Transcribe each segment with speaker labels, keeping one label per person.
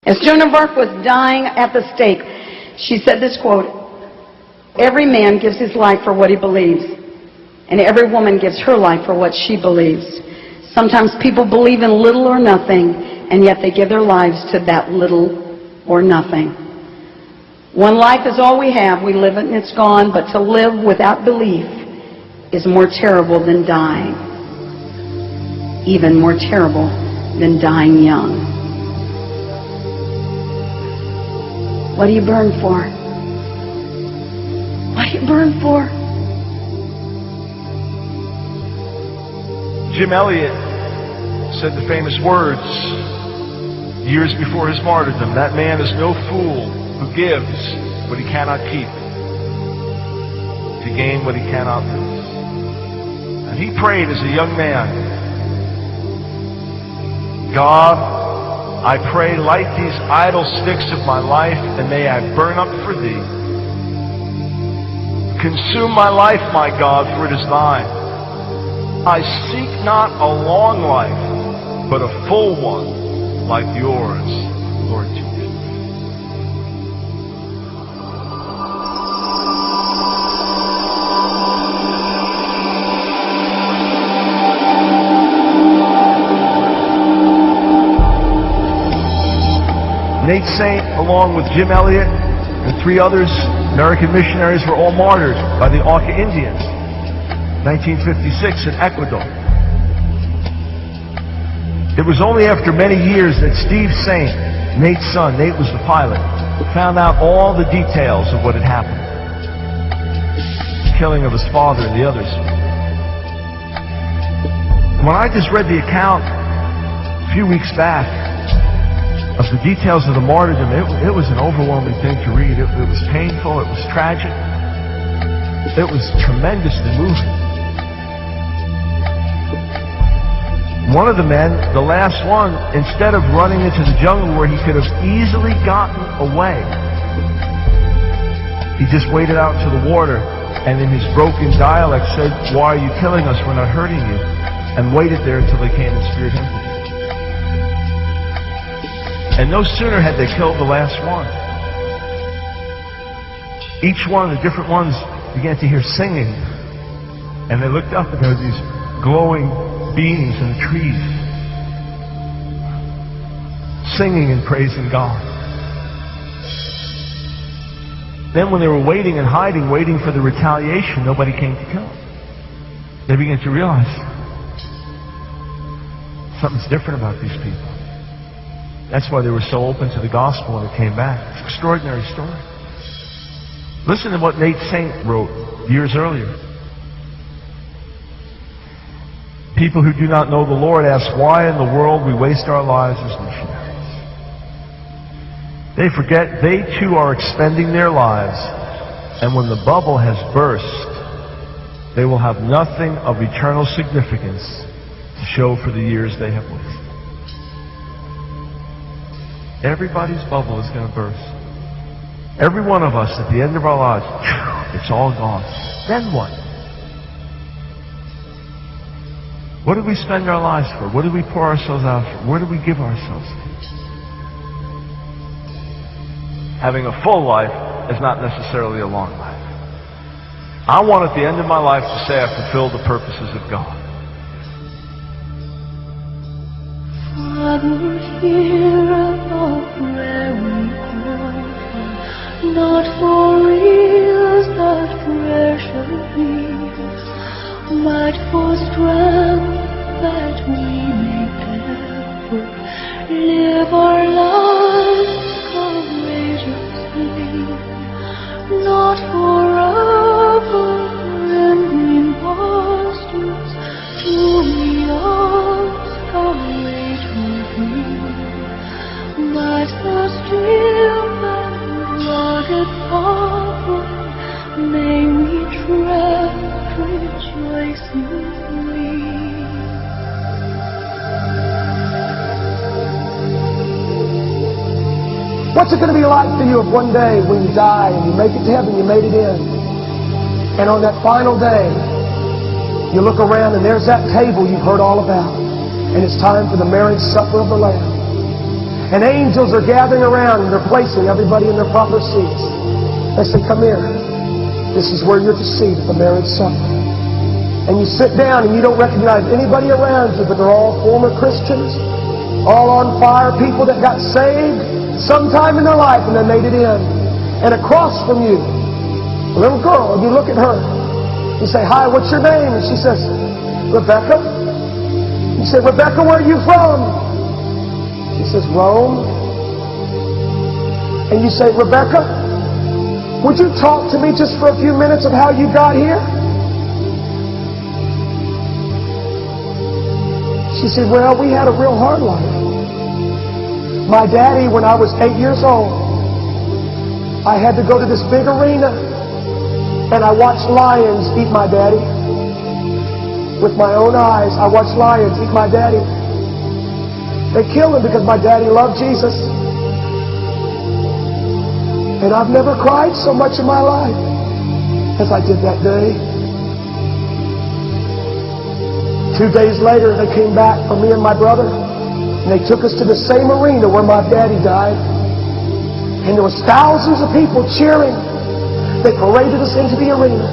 Speaker 1: As Joan of Arc was dying at the stake, she said this quote, "Every man gives his life for what he believes, and every woman gives her life for what she believes. Sometimes people believe in little or nothing, and yet they give their lives to that little or nothing. One life is all we have. We live it and it's gone, but to live without belief is more terrible than dying, even more terrible than dying young." What do you burn for? What do you burn for?
Speaker 2: Jim Elliot said the famous words years before his martyrdom, "That man is no fool who gives what he cannot keep to gain what he cannot lose." And he prayed as a young man, "God, I pray, light these idle sticks of my life, and may I burn up for thee. Consume my life, my God, for it is thine. I seek not a long life, but a full one like yours, Lord Jesus." Nate Saint, along with Jim Elliot and 3 others, American missionaries, were all martyred by the Auca Indians, 1956 in Ecuador. It was only after many years that Steve Saint, Nate's son, Nate was the pilot, found out all the details of what had happened. The killing of his father and the others. When I just read the account a few weeks back of the details of the martyrdom, it was an overwhelming thing to read. It was painful, it was tragic, it was tremendously moving. One of the men, the last one, instead of running into the jungle where he could have easily gotten away, he just waded out into the water and in his broken dialect said, "Why are you killing us? We're not hurting you," and waited there until they came and speared him. And no sooner had they killed the last one, each one, the different ones, began to hear singing. And they looked up and there were these glowing beings in the trees, singing and praising God. Then when they were waiting and hiding, waiting for the retaliation, nobody came to kill them. They began to realize something's different about these people. That's why they were so open to the gospel when it came back. It's an extraordinary story. Listen to what Nate Saint wrote years earlier. People who do not know the Lord ask why in the world we waste our lives as missionaries. They forget they too are expending their lives, and when the bubble has burst, they will have nothing of eternal significance to show for the years they have wasted. Everybody's bubble is going to burst. Every one of us, at the end of our lives, it's all gone. Then what? What do we spend our lives for? What do we pour ourselves out for? Where do we give ourselves to? Having a full life is not necessarily a long life. I want at the end of my life to say I fulfilled the purposes of God.
Speaker 3: Father, hear our prayer we call, not for reals that prayer shall be, but for strength that we may ever live our lives courageously, not forever in green pastures to be ours courage will be, but the stream and rugged pathway may we tread rejoicingly.
Speaker 4: What's it going to be like for you if one day when you die and you make it to heaven, you made it in, and on that final day, you look around and there's that table you've heard all about, and it's time for the marriage supper of the Lamb. And angels are gathering around and they're placing everybody in their proper seats. They say, come here. This is where you're to seat at the marriage supper. And you sit down and you don't recognize anybody around you, but they're all former Christians, all on fire, people that got saved sometime in their life and they made it in. And across from you, a little girl, and you look at her. You say, hi, what's your name? And she says, Rebecca. You say, Rebecca, where are you from? She says, Rome. And you say, Rebecca, would you talk to me just for a few minutes of how you got here? She said, well, we had a real hard life. My daddy, when I was 8 years old, I had to go to this big arena and I watched lions eat my daddy. With my own eyes, I watched lions eat my daddy. They killed him because my daddy loved Jesus. And I've never cried so much in my life as I did that day. 2 days later, they came back for me and my brother, and they took us to the same arena where my daddy died. And there was thousands of people cheering. They paraded us into the arena.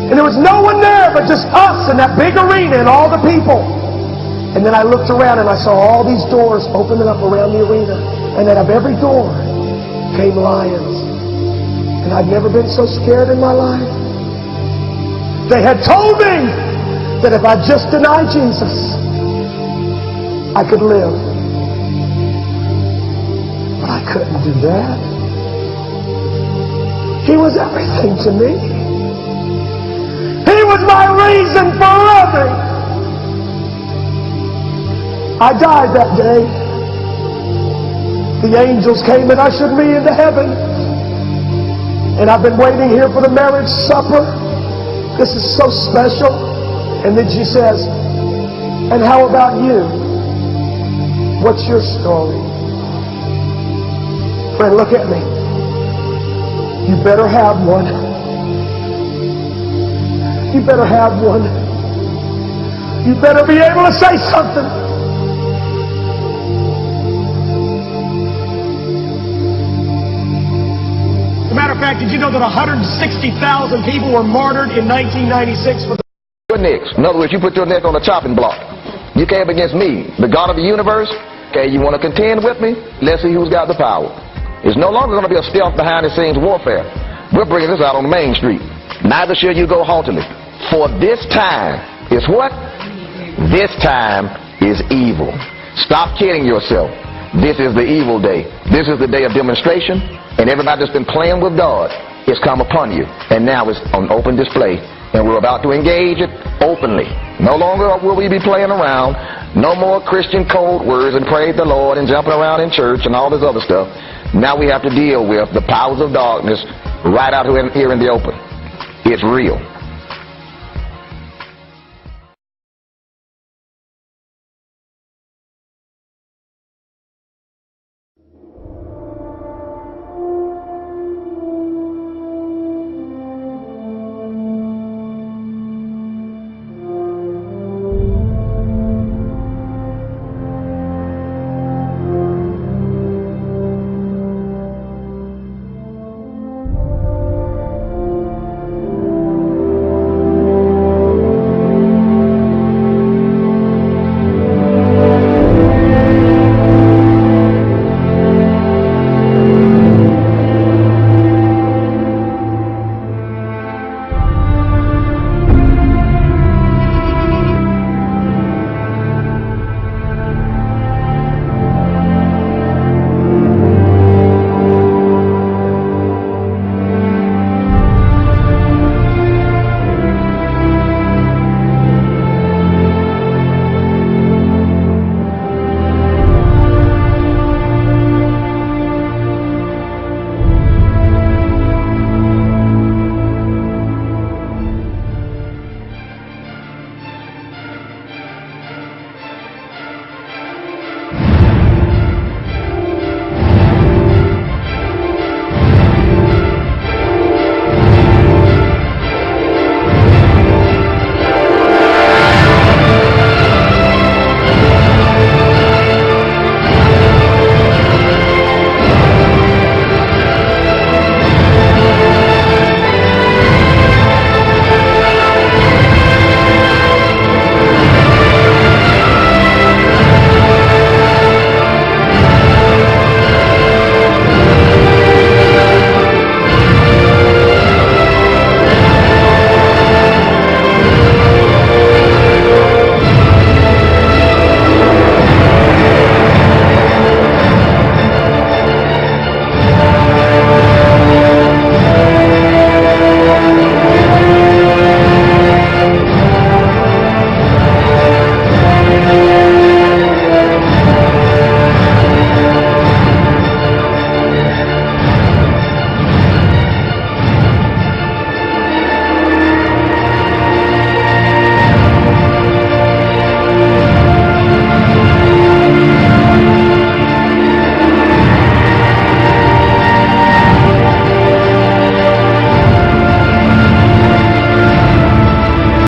Speaker 4: And there was no one there but just us in that big arena and all the people. And then I looked around and I saw all these doors opening up around the arena. And out of every door came lions. And I'd never been so scared in my life. They had told me that if I just denied Jesus, I could live. But I couldn't do that. He was everything to me. He was my reason for living. I died that day. The angels came and ushered me into heaven. And I've been waiting here for the marriage supper. This is so special. And then she says, and how about you? What's your story? Friend, look at me. You better have one. You better have one. You better be able to say something. As a matter of fact, did you know that 160,000 people were martyred in 1996 for
Speaker 5: your necks. In other words, you put your neck on the chopping block. You came against me, the God of the universe. Okay, you want to contend with me? Let's see who's got the power. It's no longer going to be a stealth behind-the-scenes warfare. We're bringing this out on the main street. Neither shall you go haughtily. For this time is what? This time is evil. Stop kidding yourself. This is the evil day. This is the day of demonstration, and everybody that's been playing with God is come upon you. And now it's on open display. And we're about to engage it openly. No longer will we be playing around. No more Christian code words and praise the Lord and jumping around in church and all this other stuff. Now we have to deal with the powers of darkness right out here in the open. It's real.